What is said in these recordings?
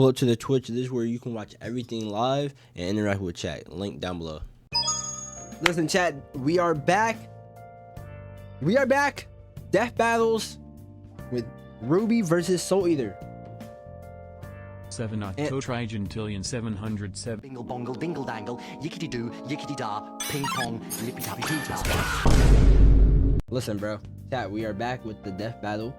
Pull up to the Twitch. This is where you can watch everything live and interact with chat. Link down below. Listen, chat, we are back. We are back. Death battles with Rwby versus Soul Eater. 7 octotrigentillion 707. Bingle bongle dingle dangle, yickety doo, yickety da, ping pong, lippy tappy poo tap. Listen, bro. Chat, we are back with the death battle.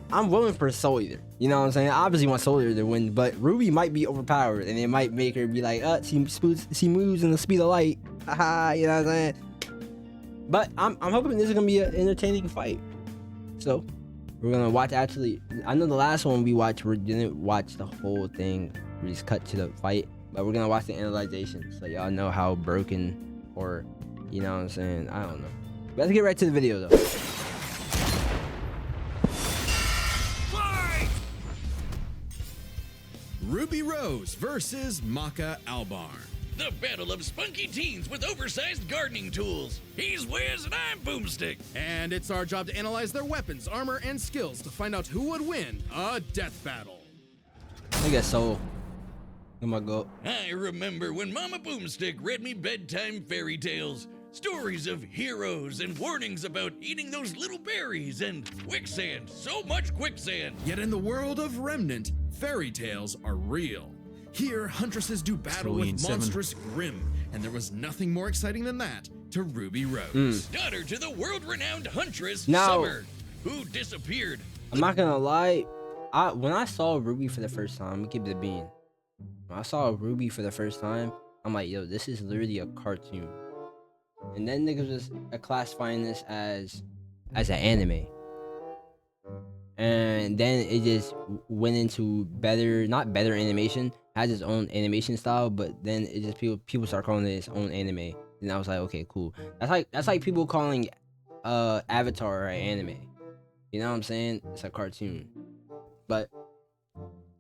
I'm willing for Soul Eater. You know what I'm saying? I obviously want Soul Eater to win, but Rwby might be overpowered, and it might make her be like, she moves in the speed of light. Haha, you know what I'm saying? But I'm hoping this is gonna be an entertaining fight. So we're gonna watch. Actually, I know the last one we didn't watch the whole thing. We just cut to the fight, but we're gonna watch the analyzation, so y'all know how broken, or you know what I'm saying? I don't know. Let's get right to the video though. Ruby Rose versus Maka Albarn. The battle of spunky teens with oversized gardening tools. He's Wiz and I'm Boomstick. And it's our job to analyze their weapons, armor, and skills to find out who would win a death battle. I guess Soul. Oh my god. I remember when Mama Boomstick read me bedtime fairy tales. Stories of heroes and warnings about eating those little berries and quicksand. So much quicksand. Yet in the world of Remnant, fairy tales are real. Here, huntresses do battle with monstrous Grimm, and there was nothing more exciting than that to Ruby Rose. Daughter to the world-renowned huntress, Now, Summer, who disappeared. I'm not gonna lie. When I saw Rwby for the first time, we keep it being. When I saw Rwby for the first time, I'm like, yo, this is literally a cartoon. And then niggas was classifying this as an anime. And then it just went into not better animation, has its own animation style, but then it just people start calling it its own anime. And I was like, okay, cool. That's like people calling Avatar an anime. You know what I'm saying? It's a cartoon. But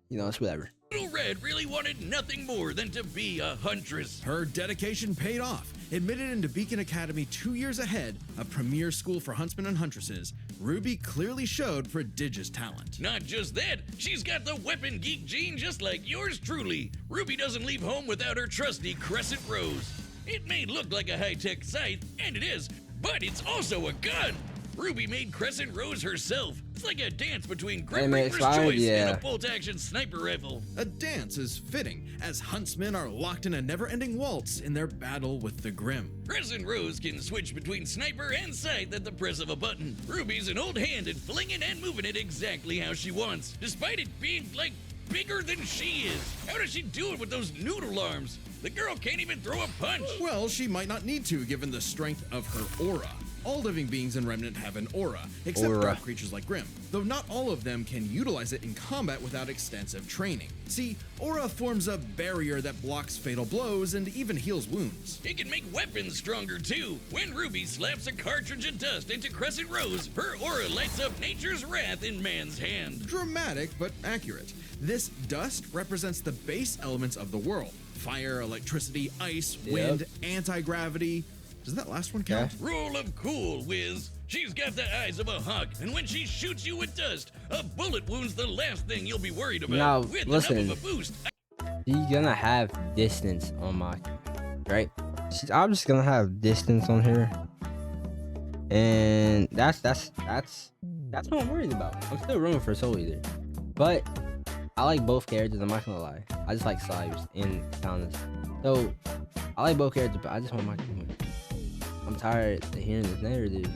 you know, it's whatever. Little Red really wanted nothing more than to be a huntress. Her dedication paid off. Admitted into Beacon Academy 2 years ahead, a premier school for huntsmen and huntresses, Rwby clearly showed prodigious talent. Not just that, she's got the weapon geek gene just like yours truly. Rwby doesn't leave home without her trusty Crescent Rose. It may look like a high-tech scythe, and it is, but it's also a gun. Rwby made Crescent Rose herself. It's like a dance between Grim Reaper's Choice and a bolt-action sniper rifle. A dance is fitting, as huntsmen are locked in a never-ending waltz in their battle with the Grimm. Crescent Rose can switch between sniper and scythe at the press of a button. Rwby's an old hand at flinging and moving it exactly how she wants, despite it being, like, bigger than she is. How does she do it with those noodle arms? The girl can't even throw a punch. Well, she might not need to, given the strength of her aura. All living beings in Remnant have an aura, except dark creatures like Grimm, though not all of them can utilize it in combat without extensive training. See, aura forms a barrier that blocks fatal blows and even heals wounds. It can make weapons stronger too. When Rwby slaps a cartridge of dust into Crescent Rose, her aura lights up nature's wrath in man's hand. Dramatic, but accurate. This dust represents the base elements of the world. Fire, electricity, ice, wind, anti-gravity. Does that last one count? Rule of cool, Wiz. She's got the eyes of a hawk, and when she shoots you with dust, a bullet wound's the last thing you'll be worried about. Now, with listen, enough of a boost. She's gonna have distance on Maki, right? I'm just gonna have distance on her, and that's what I'm worried about. I'm still rooting for Soul Eater, but I like both characters. I'm not gonna lie. I just like Cyrus and Thomas. So I like both characters, but I just want Maki to win. I'm tired of hearing this narrative.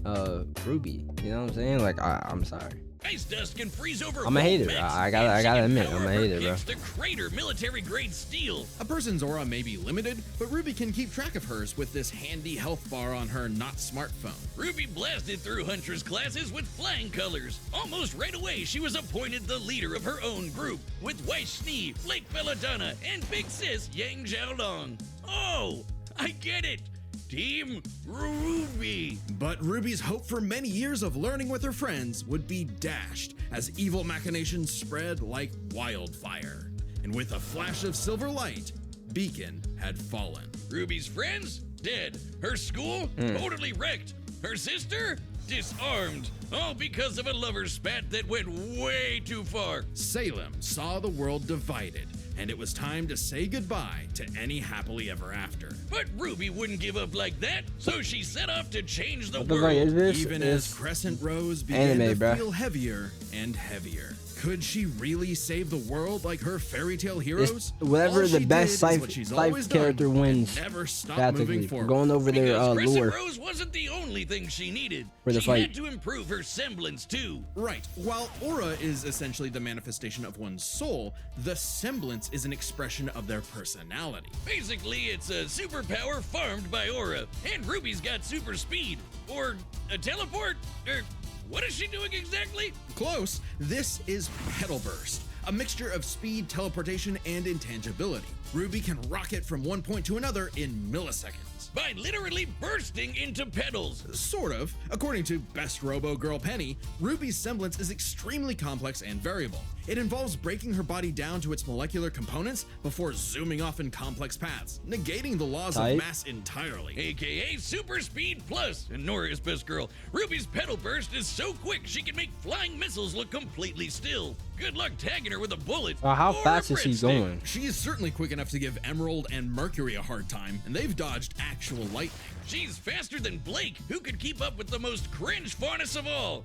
Rwby, you know what I'm saying? Like, I'm sorry. Ice dust can freeze over. I'm a hater. I gotta admit, I'm a hater, bro. The crater military-grade steel. A person's aura may be limited, but Rwby can keep track of hers with this handy health bar on her not smartphone. Rwby blasted through Huntress classes with flying colors. Almost right away, she was appointed the leader of her own group, with Weiss Schnee, Lake Belladonna, and Big Sis Yang Xiaolong. Oh, I get it. Team Rwby. But Ruby's hope for many years of learning with her friends would be dashed as evil machinations spread like wildfire. And with a flash of silver light, Beacon had fallen. Rwby's friends? Dead. Her school? Totally wrecked. Her sister? disarmed, all because of a lover spat that went way too far. Salem saw the world divided, and it was time to say goodbye to any happily ever after. But Ruby wouldn't give up like that, so she set off to change the What the fuck is world. this? Even It's as Crescent Rose began anime, to bruh. feel heavier and heavier. Could she really save the world like her fairy tale heroes? It's whatever All the she best did is what she's always life done character and wins. never stop Practically, moving we're forward. going over their Because Crescent lore. Rose wasn't the only thing she needed. For the she fight. had to improve her semblance too. Right. While aura is essentially the manifestation of one's soul, the semblance is an expression of their personality. Basically, it's a superpower farmed by aura, and Ruby's got super speed. Or a teleport? Or what is she doing exactly? Close. This is Petal Burst, a mixture of speed, teleportation, and intangibility. Ruby can rocket from one point to another in milliseconds. By literally bursting into petals. Sort of. According to Best Robo Girl Penny, Ruby's semblance is extremely complex and variable. It involves breaking her body down to its molecular components before zooming off in complex paths, negating the laws Tight. of mass entirely. AKA Super Speed Plus. And Nora is best girl. Ruby's petal burst is so quick she can make flying missiles look completely still. Good luck tagging her with a bullet. How or a fast is she breadstick. going? She is certainly quick enough to give Emerald and Mercury a hard time, and they've dodged actual lightning. She's faster than Blake, who could keep up with the most cringe faunus of all.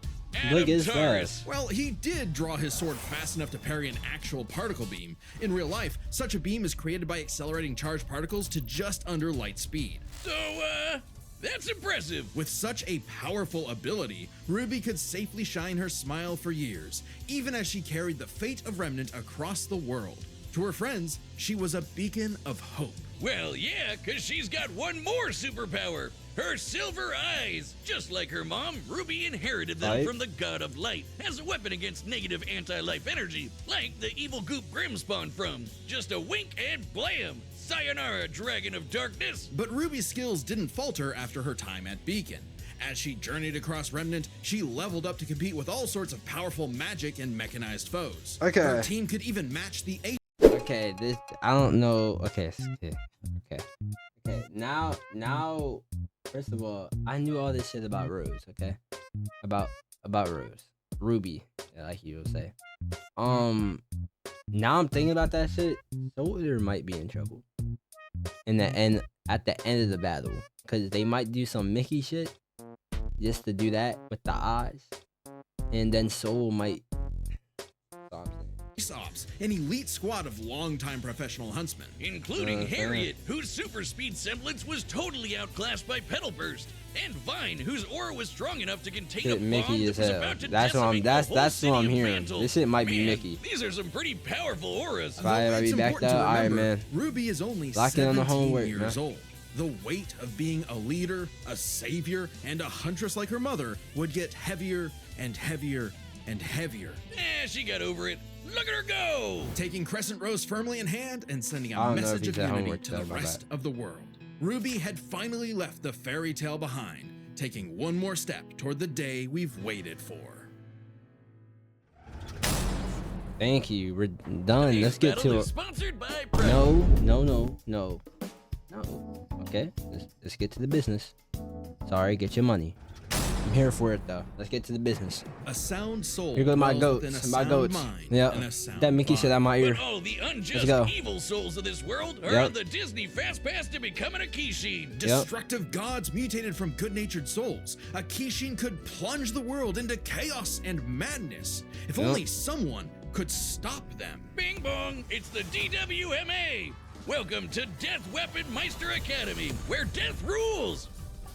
Blake Adam is Taurus. fast. Well, he did draw his sword fast enough to parry an actual particle beam. In real life, such a beam is created by accelerating charged particles to just under light speed. So, that's impressive. With such a powerful ability, Ruby could safely shine her smile for years, even as she carried the fate of Remnant across the world. To her friends, she was a beacon of hope. Well, yeah, because she's got one more superpower. Her silver eyes. Just like her mom, Ruby inherited them Right. from the god of light as a weapon against negative anti-life energy, like the evil goop Grim spawned from. Just a wink and blam. Sayonara, Dragon of Darkness. But Ruby's skills didn't falter after her time at Beacon. As she journeyed across Remnant, she leveled up to compete with all sorts of powerful magic and mechanized foes. Okay. Her team could even match the Okay, this I don't know. Okay. Now, first of all, I knew all this shit about Rose. Okay, about Rose, Ruby, like you would say. Now I'm thinking about that shit. Soldier might be in trouble in the end, at the end of the battle, because they might do some Mickey shit just to do that with the eyes, and then Soul might. Ops, an elite squad of longtime professional huntsmen. Including Harriet, whose super speed semblance was totally outclassed by Petal Burst, and Vine, whose aura was strong enough to contain Shit, a bomb Mickey that as was hell. about to That's what I'm. decimate the whole That's city what I'm of hearing. Mantle. This shit might be Man, Mickey. These are some pretty powerful auras. If I ever It's be back important to there, Iron remember, Man. Ruby is only Lock in on 17 the homework, years man. old. The weight of being a leader, a savior, and a huntress like her mother would get heavier and heavier and heavier. She got over it. Look at her go! Taking Crescent Rose firmly in hand and sending I a don't know message if of he's at unity homework to the today, my rest bad. of the world. Ruby had finally left the fairy tale behind, taking one more step toward the day we've waited for. Thank you. We're done. Today's Let's get battle to is it. sponsored by Pro. No. Okay, let's get to the business. Sorry, get your money. I'm here for it though. Let's get to the business. A sound soul. Here go my dwells within goats. a My sound goats. mind Yeah, and a sound that Mickey body. shit out my ear. But all the Let's unjust go. evil souls of this world are Yep. on the Disney Fast Pass to becoming a Kishin. Yep. Destructive gods mutated from good-natured souls. A Kishin could plunge the world into chaos and madness. If Yep. only someone could stop them. Bing bong, it's the DWMA. Welcome to Death Weapon Meister Academy, where death rules.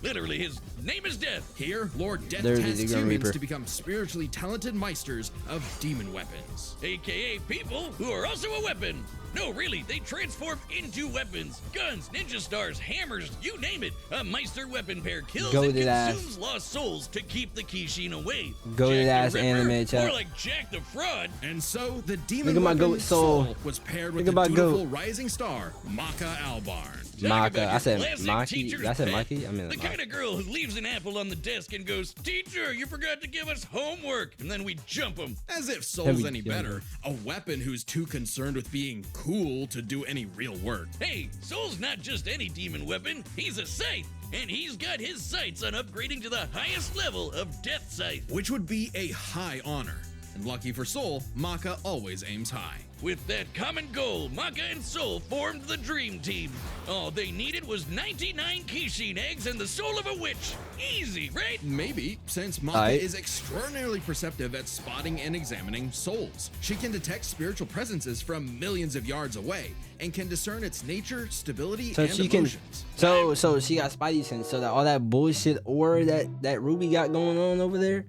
Literally, his name is Death. Here, Lord Death There's the tasks Grim humans Reaper. to become spiritually talented meisters of demon weapons. AKA people who are also a weapon. No, really, they transform into weapons. Guns, ninja stars, hammers, you name it. A Meister weapon pair kills and Goated ass. consumes lost souls to keep the Kishin away. Goated Jack ass the Ripper, anime chat. More like Jack the Fraud. And so, the demon Look at my weapon goat soul. was paired with Look the at my dutiful goat. rising star, Maka Albarn. Talk Maka. about I your said classic Maki. teacher's I said pet. Maki. I mean The kind of girl who leaves an apple on the desk and goes, "Teacher, you forgot to give us homework," and then we jump them. As if Soul's Heavy any younger. better, a weapon who's too concerned with being cool to do any real work. Hey, Soul's not just any demon weapon. He's a scythe. and he's got his sights on upgrading to the highest level of Death Scythe. which would be a high honor. And lucky for Soul, Maka always aims high. With that common goal, Maka and Soul formed the Dream Team. All they needed was 99 Kishin eggs and the soul of a witch. Easy, right? Maybe, since Maka is extraordinarily perceptive at spotting and examining souls. She can detect spiritual presences from millions of yards away and can discern its nature, stability, So and she emotions. can, so she got Spidey sense. So that all that bullshit aura that Rwby got going on over there,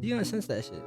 you gonna sense that shit.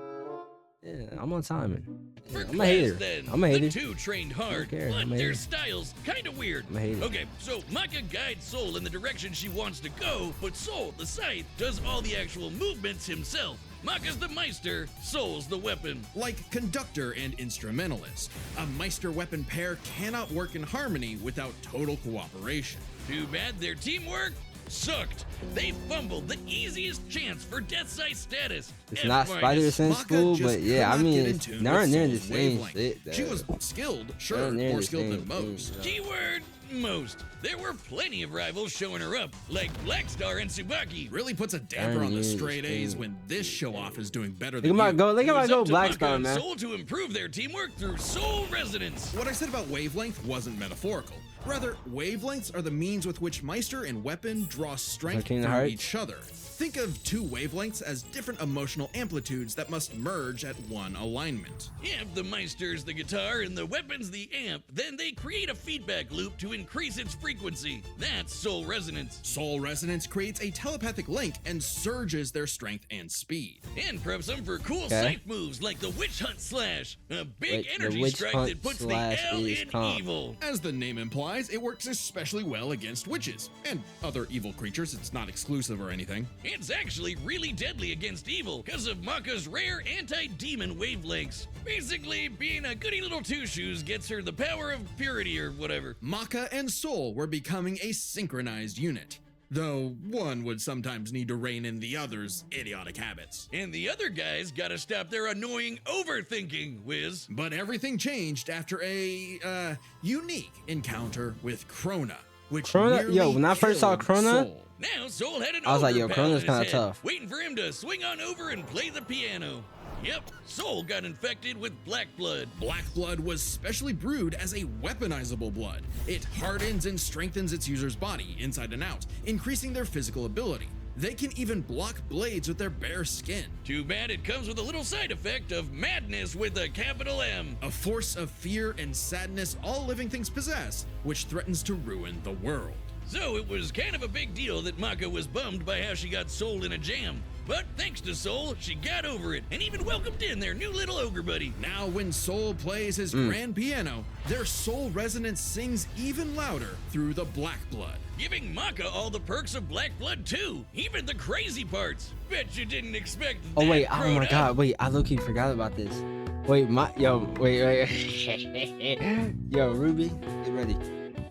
Yeah, I'm on timing. For I'm a hater. Then, I'm a hater. The two trained hard, care. but I'm a their hater. styles kind of weird. I'm a hater. Okay, so Maka guides Soul in the direction she wants to go, but Soul, the scythe, does all the actual movements himself. Maka's the Meister, Soul's the weapon. Like conductor and instrumentalist, a Meister weapon pair cannot work in harmony without total cooperation. Too bad their teamwork sucked. They fumbled the easiest chance for Death Scythe status. It's F not minus. Spider Sense Maka school, just but yeah, I could not mean, get in it's tune darn with near the Soul's same wavelength. shit. She was skilled, sure, Darn near more the skilled same than most. thing, Keyword most. There were plenty of rivals showing her up, like Blackstar and Tsubaki. Really puts a damper on the Darn straight near the A's same. when this show off is doing better Look than at my you. go. Look It at my was go, up to Maka Blackstar, and man. Soul to improve their teamwork through Soul Resonance. What I said about wavelength wasn't metaphorical. Rather, wavelengths are the means with which Meister and weapon draw strength Kingdom from Hearts. each other. Think of two wavelengths as different emotional amplitudes that must merge at one alignment. If the Meister's the guitar and the weapon's the amp, then they create a feedback loop to increase its frequency. That's Soul Resonance. Soul Resonance creates a telepathic link and surges their strength and speed. And preps them for cool Okay. scythe moves like the Witch Hunt Slash, a big Wait, the energy Witch strike Hunt that puts the Slash L is in calm. evil. As the name implies, it works especially well against witches and other evil creatures. It's not exclusive or anything. It's actually really deadly against evil because of Maka's rare anti-demon wavelengths. Basically, being a goody little two-shoes gets her the power of purity or whatever. Maka and Soul were becoming a synchronized unit, though one would sometimes need to rein in the other's idiotic habits. And the other guys gotta stop their annoying overthinking, Wiz. But everything changed after a unique encounter with Krona, which Krona? nearly Yo, when I first saw killed Krona- Soul. Now Soul had an I was like, yo, ogre pal in Krona's his kinda head, tough. waiting for him to swing on over and play the piano. Yep, Soul got infected with black blood. Black blood was specially brewed as a weaponizable blood. It hardens and strengthens its user's body, inside and out, increasing their physical ability. They can even block blades with their bare skin. Too bad it comes with a little side effect of madness with a capital M. A force of fear and sadness all living things possess, which threatens to ruin the world. So it was kind of a big deal that Maka was bummed by how she got Soul in a jam. But thanks to Soul, she got over it and even welcomed in their new little ogre buddy. Now when Soul plays his grand piano, their soul resonance sings even louder through the black blood. Giving Maka all the perks of black blood too, even the crazy parts. Bet you didn't expect Oh that, wait, oh my Crota. god, wait, I low-key forgot about this. Wait, wait. Yo, Rwby, get ready.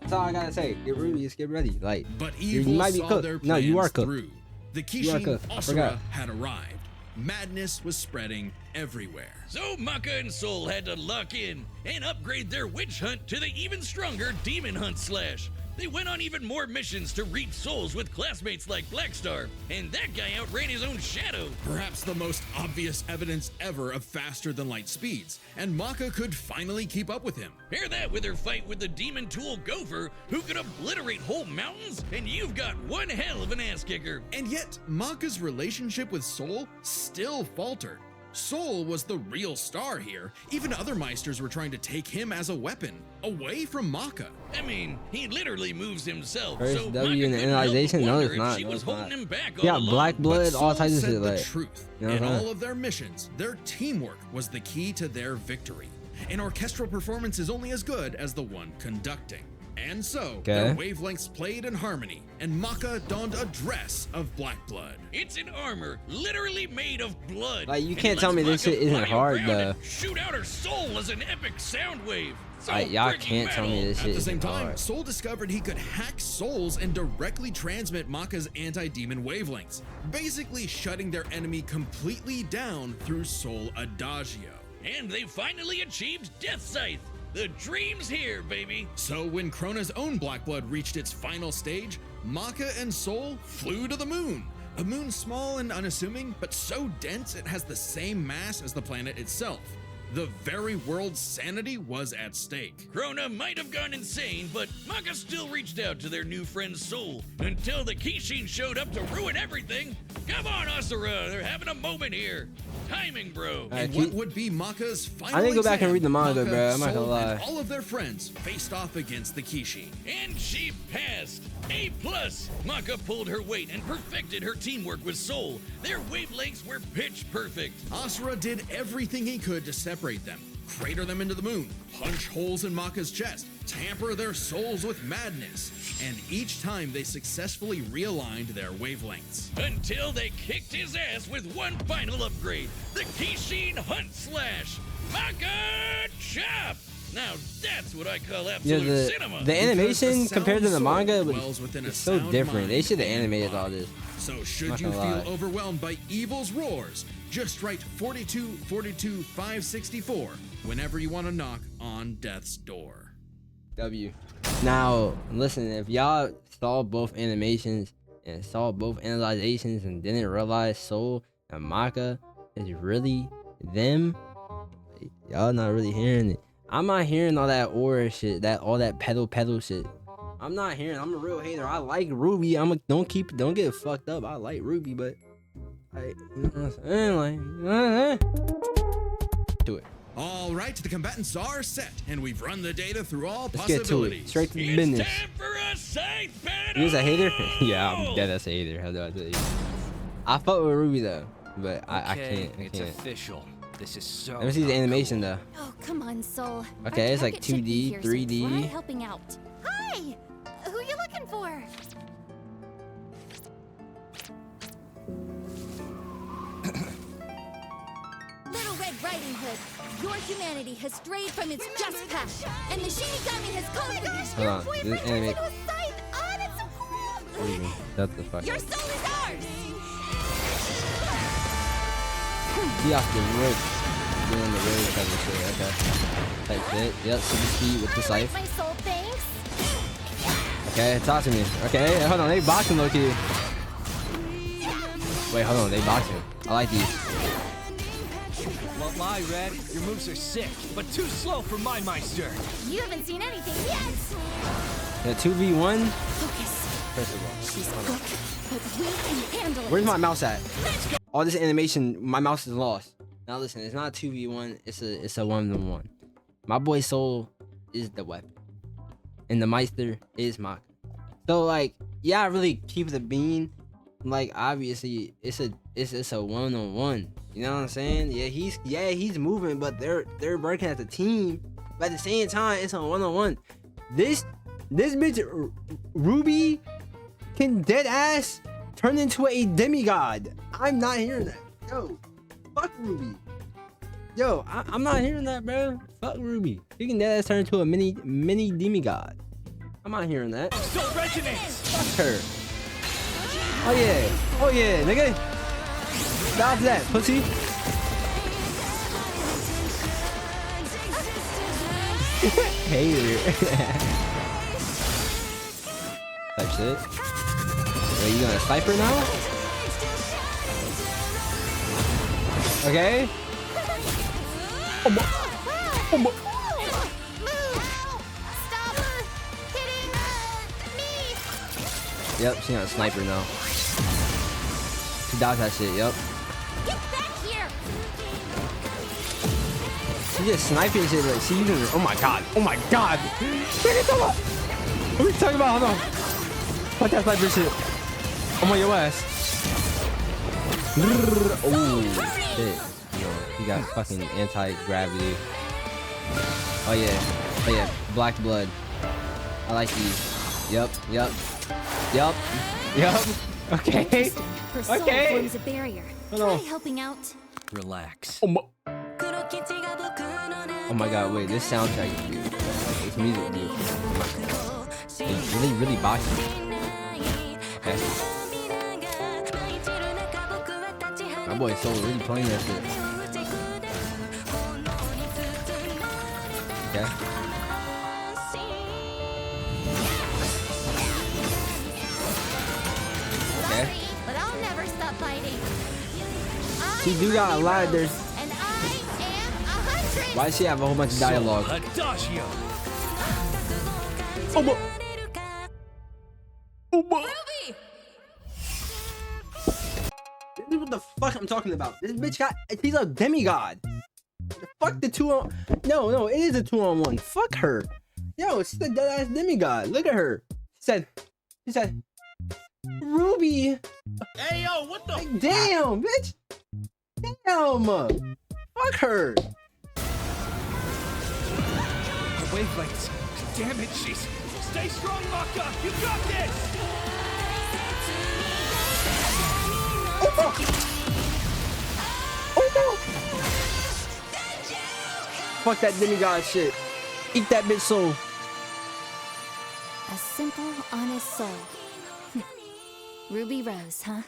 That's all I gotta say. Get Rwby, just get ready. Like, But you evil might be saw cooked. their No, plans you are cooked. through. The You are Kishin cooked. I Asura forgot. had arrived. Madness was spreading everywhere. So Maka and Soul had to lock in and upgrade their witch hunt to the even stronger demon hunt slash. They went on even more missions to reach souls with classmates like Blackstar, and that guy outran his own shadow. Perhaps the most obvious evidence ever of faster than light speeds, and Maka could finally keep up with him. Pair that with her fight with the demon tool Gopher, who could obliterate whole mountains, and you've got one hell of an ass kicker. And yet, Maka's relationship with Soul still faltered. Soul was the real star here. Even other Meisters were trying to take him as a weapon, away from Maka. I mean, he literally moves himself. First so W Maka in the couldn't help but analyzation? No, wonder it's if not. She No, was it's holding not. him back yeah, all along. black blood, But all Soul types of said shit. the Like, truth. you know In what I'm all saying? of their missions, their teamwork was the key to their victory. An orchestral performance is only as good as the one conducting. And so, their wavelengths played in harmony, and Maka donned a dress of black blood. It's an armor literally made of blood. Like, you and can't lets tell me this Maka shit isn't fly hard, around though. and shoot out her soul as an epic sound wave. So Like, y'all freaking can't tell me metal. this At shit the same isn't time, hard. Soul discovered he could hack souls and directly transmit Maka's anti-demon wavelengths, basically shutting their enemy completely down through Soul Adagio. And they finally achieved Death Scythe. The dream's here, baby. So when Krona's own black blood reached its final stage, Maka and Soul flew to the moon. A moon small and unassuming, but so dense it has the same mass as the planet itself. The very world's sanity was at stake. Krona might have gone insane, but Maka still reached out to their new friend Soul until the Kishin showed up to ruin everything. Come on, Asura, they're having a moment here. Timing, bro. And what would be Maka's final I need to go back and read the manga, Maka, bro. I'm not gonna Soul, lie. and all of their friends faced off against the Kishin. And she passed. A+. Maka pulled her weight and perfected her teamwork with Soul. Their wavelengths were pitch perfect. Asura did everything he could to separate them, crater them into the moon, punch holes in Maka's chest, tamper their souls with madness, and each time they successfully realigned their wavelengths. Until they kicked his ass with one final upgrade, the Kishin Hunt Slash. Maka Chop! Now that's what I call absolute cinema. The animation the compared to the sound manga dwells was within a it's so sound different. They mind should have and animated body. all this. So should Not you gonna feel lie. overwhelmed by evil's roars, just write 4242 564 whenever you want to knock on death's door. W. Now, listen, if y'all saw both animations and saw both analyzations and didn't realize Soul and Maka is really them, y'all not really hearing it. I'm not hearing all that aura shit, all that pedal shit. I'm not hearing. I'm a real hater. I like Rwby. Don't get fucked up. I like Rwby, but you know what I'm saying? Like, you know what I'm saying? Do it. All right, the combatants are set, and we've run the data through all Let's get to it. possibilities. Straight to the It's business. time for a scythe battle! You's a hater? Yeah, I'm dead as a hater. How do I tell you? I fuck with Rwby though, but I can't. I It's can't. official. This is so. Let me see the animation though. Oh, come on, Soul. Okay, Our it's like target should be 2D, here, so 3D. try helping out. Hi! Who you looking for? Little Red Riding Hood, your humanity has strayed from its just path, and the Shinigami has called for you. Hold on, this anime. into a scythe. Oh, that's so cool! Shut the fuck Your up. soul is ours! He off the rip. Doing the road type of shit. Okay. Type shit. Yep, super speed with the I like scythe. my soul, thanks. Okay, talk to me. Okay, hold on, they boxing low key. Wait, hold on, they boxing. I like these. Won't lie, Red. Your moves are sick, but too slow for my Meister. You haven't seen anything yet. The 2v1. Focus. First of all, She's quick, but we can handle it. where's my mouse at? All this animation, my mouse is lost. Now listen, it's not a 2v1, it's a 1v1. My boy Soul is the weapon, and the Meister is Maka. So like, yeah, I really keep the bean. Like obviously, it's a one-on-one. You know what I'm saying? Yeah, he's moving, but they're working as a team. But at the same time, it's a one-on-one. This bitch Rwby can dead ass turn into a demigod. I'm not hearing that. Yo, fuck Rwby. Yo, I'm not hearing that, bro. Fuck Rwby. You can dead ass turn into a mini demigod. I'm not hearing that. Still resonates. Fuck her. Oh yeah, nigga. Stop that, pussy. Hater. Type shit. Wait, you gonna sniper now? Okay. Stop her hitting me! Yep, she got a sniper now. She dodged that shit, yep. Get back here! She just sniping shit like she using oh my god. What are we talking about? Hold on. Fuck that sniper shit. I'm on your ass. Oh shit. Yo, he got fucking anti-gravity. Oh yeah. Black blood. I like these. Yup. Okay. Her soul Okay. forms a barrier. Hold on. Try helping out. Relax. Oh my god, wait, this soundtrack is beautiful. Like, this music is beautiful. It's really boxing. Okay. My boy Soul really playing that shit. Okay. fighting. She do got a lot of there's. And I am 100. Why does she have a whole bunch of dialogue? Adagio. Oh, boy. Oh, boy. Rwby! This is what the fuck I'm talking about. This bitch got. She's a demigod. Fuck the 2-on. No, it is a 2-on-1. Fuck her. Yo, she's a dead ass demigod. Look at her. She said, Rwby. Hey, yo, what the? Like, damn, bitch. Damn. Fuck her. The wavelengths. Damn it, she's. Stay strong, Maka. You got this. Fuck that demigod shit. Eat that bitch soul. A simple, honest soul. Ruby Rose, huh?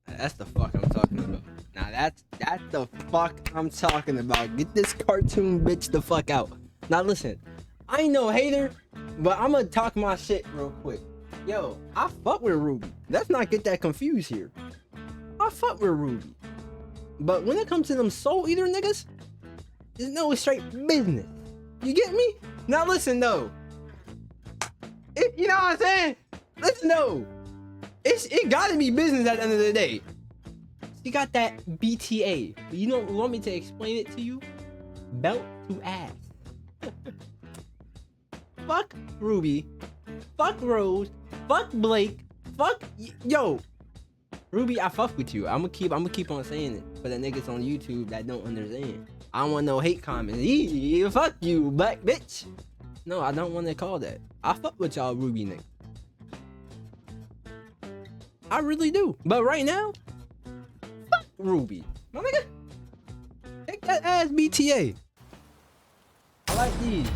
That's the fuck I'm talking about. Now that's the fuck I'm talking about. Get this cartoon bitch the fuck out. Now listen, I ain't no hater, but I'm gonna talk my shit real quick. Yo, I fuck with Rwby. Let's not get that confused here. I fuck with Rwby. But when it comes to them Soul Eater niggas, there's no straight business. You get me? Now listen though. You know what I'm saying? Listen though. It gotta be business at the end of the day. You got that BTA. You don't want me to explain it to you? Belt to ass. Fuck Rwby. Fuck Rose. Fuck Blake. Fuck yo. Rwby, I fuck with you. I'm gonna keep on saying it for the niggas on YouTube that don't understand. I don't want no hate comments. Fuck you, black bitch. No, I don't want to call that. I fuck with y'all Rwby niggas. I really do. But right now, fuck Rwby. My nigga, take that ass BTA. I like these.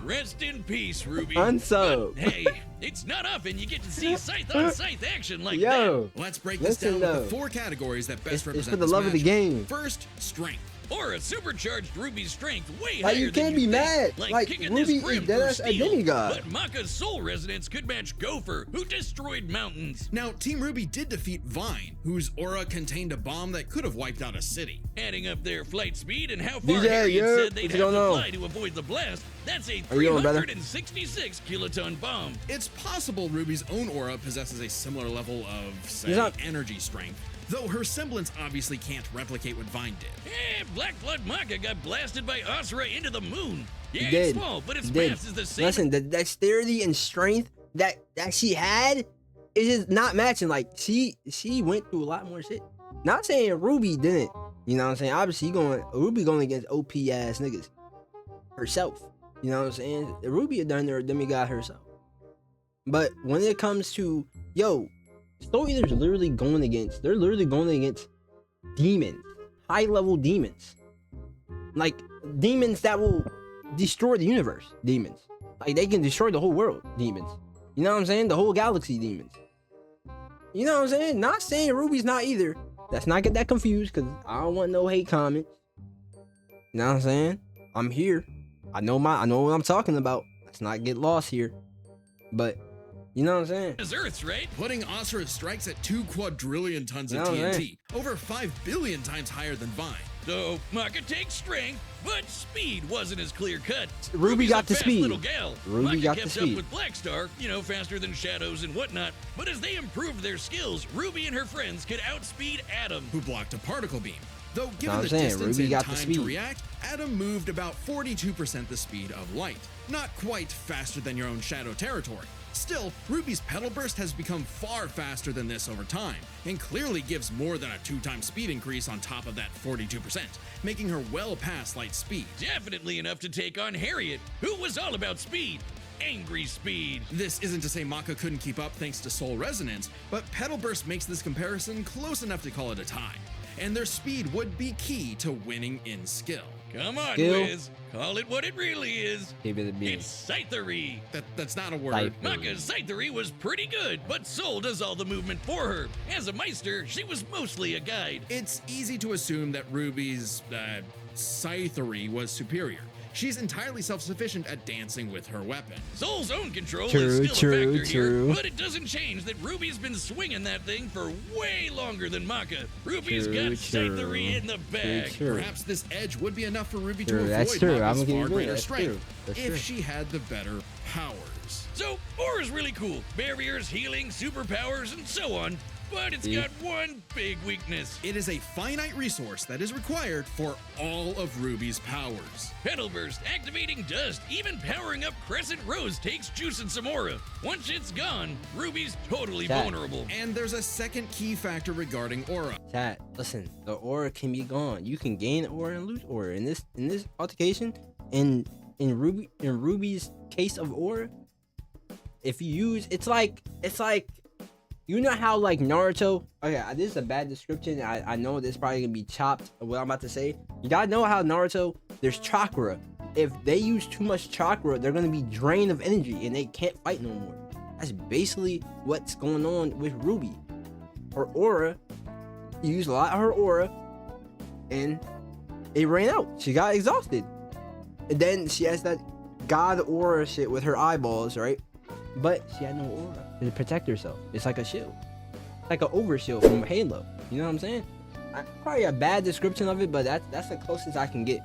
Rest in peace, Rwby. Unsub. But, hey, it's not often you get to see scythe on scythe action like Yo, Let's break this listen down though. with the 4 categories that best It's represent for the this love of the match. game. First, strength. that. Or a supercharged Rwby's strength way Like, higher you can't than be think. mad. Like, kicking Rwby this Grim is dead for ass a steel. demigod. But Maka's soul resonance could match Gopher, who destroyed mountains. Now, Team Rwby did defeat Vine, whose aura contained a bomb that could have wiped out a city. Adding up their flight speed and how far DJ, Harriet yeah, said they'd what's have to going on? fly to avoid the blast, that's a How you doing, brother? 366 kiloton bomb. It's possible Ruby's own aura possesses a similar level of, say, He's not- energy strength, though her semblance obviously can't replicate what Vine did. Black Blood Maka got blasted by Asura into the moon. Yeah, He it's did. small, but its He did. mass is the same. Listen, the dexterity and strength that she had is just not matching. Like she went through a lot more shit. Not saying Rwby didn't. You know what I'm saying? Obviously, Rwby going against OP ass niggas herself. You know what I'm saying? Rwby had done her demigod herself. But when it comes to Soul Eater's literally going against. They're literally going against demons, high level demons, like demons that will destroy the universe. Demons, like they can destroy the whole world. Demons, you know what I'm saying? The whole galaxy. Demons. You know what I'm saying? Not saying Rwby's not either. Let's not get that confused, cause I don't want no hate comments. You know what I'm saying? I'm here. I know what I'm talking about. Let's not get lost here. But you know what I'm saying? It's Earth's, right? Putting Asura's strikes at 2 quadrillion tons of No, man. TNT, over 5 billion times higher than Vine. So Maka takes strength, but speed wasn't as clear cut. Rwby got a the fast speed. Little gal. Rwby Maka got the kept speed. up with Blackstar, faster than Shadows and whatnot. But as they improved their skills, Rwby and her friends could outspeed Atom. Who blocked a particle beam. Though given I'm the saying, distance Rwby and got the time speed. to react, Atom moved about 42% the speed of light. Not quite faster than your own Shadow territory. Still, Ruby's Petal Burst has become far faster than this over time, and clearly gives more than a 2-time speed increase on top of that 42%, making her well past light speed. Definitely enough to take on Harriet, who was all about speed. Angry speed. This isn't to say Maka couldn't keep up thanks to Soul Resonance, but Petal Burst makes this comparison close enough to call it a tie, and their speed would be key to winning in skill. Come on, Skill. Wiz. Call it what it really is. Give it a beat. It's Scythery. That's not a word. Scythe. Maka's Scythery was pretty good, but Soul does all the movement for her. As a Meister, she was mostly a guide. It's easy to assume that Ruby's Scythery was superior. she's entirely self-sufficient at dancing with her weapon. Soul's own control True, is still a factor true. here, but it doesn't change that Ruby's been swinging that thing for way longer than Maka. Ruby's got scythery in the bag. Perhaps this edge would be enough for Rwby to True, avoid that's true. Maka's I'm gonna far give you greater that's strength true. That's if true. she had the better powers. So, Aura's really cool. Barriers, healing, superpowers, and so on. But it's got one big weakness. It is a finite resource that is required for all of Ruby's powers. Petal Burst, activating dust, even powering up Crescent Rose takes juice and some aura. Once it's gone, Ruby's totally vulnerable. And there's a second key factor regarding aura. Chat, listen, the aura can be gone. You can gain aura and lose aura. In this altercation, in Ruby's case of aura, if you use, it's like you know how like Naruto, okay, this is a bad description. I know this is probably gonna be chopped what I'm about to say. You gotta know how Naruto, there's chakra. If they use too much chakra, they're gonna be drained of energy and they can't fight no more. That's basically what's going on with Rwby. Her aura, you used a lot of her aura and it ran out. She got exhausted. And then she has that god aura shit with her eyeballs, right? But she had no aura to protect herself. It's like a shield. It's like an overshield from Halo. You know what I'm saying? Probably a bad description of it, but that's the closest I can get.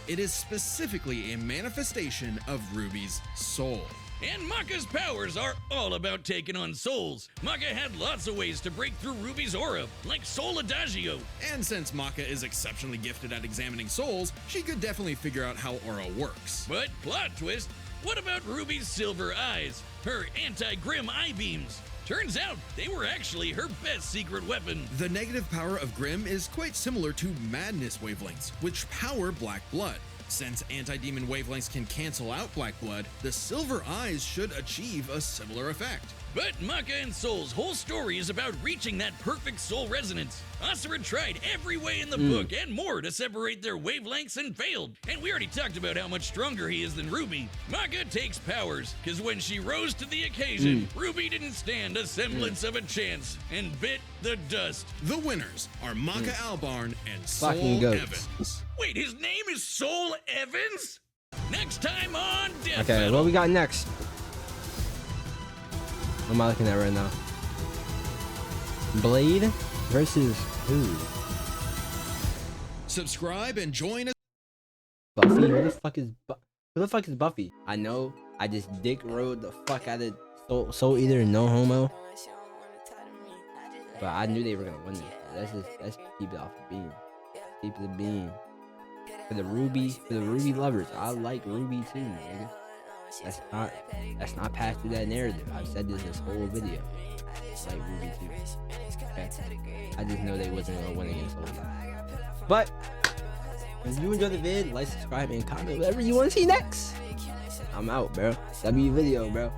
It is specifically a manifestation of Ruby's soul. And Maka's powers are all about taking on souls. Maka had lots of ways to break through Ruby's aura, like Soul Adagio. And since Maka is exceptionally gifted at examining souls, she could definitely figure out how aura works. But plot twist, what about Ruby's silver eyes? Her anti-Grim eye beams? Turns out they were actually her best secret weapon. The negative power of Grim is quite similar to Madness wavelengths, which power Black Blood. Since anti-demon wavelengths can cancel out Black Blood, the silver eyes should achieve a similar effect. But Maka and Soul's whole story is about reaching that perfect soul resonance. Asura tried every way in the book and more to separate their wavelengths and failed. And we already talked about how much stronger he is than Rwby. Maka takes powers, because when she rose to the occasion, Rwby didn't stand a semblance of a chance and bit the dust. The winners are Maka Albarn and Fucking Soul goats. Evans. Wait, his name is Soul Evans? Next time on Death Okay, Battle. what we got next? What am I looking at right now? Blade versus who? Subscribe and join us. Buffy? Who the fuck is Buffy? I know I just dick rode the fuck out of Soul Eater and no homo. But I knew they were gonna win this. Let's keep it off the beam. Keep the beam. For the Rwby lovers. I like Rwby too, nigga. That's not past through that narrative. I've said this whole video. I like Rwby too. Okay. I just know they wasn't gonna win against Soul. But if you enjoyed the vid, like, subscribe, and comment whatever you want to see next. I'm out, bro. W video, bro.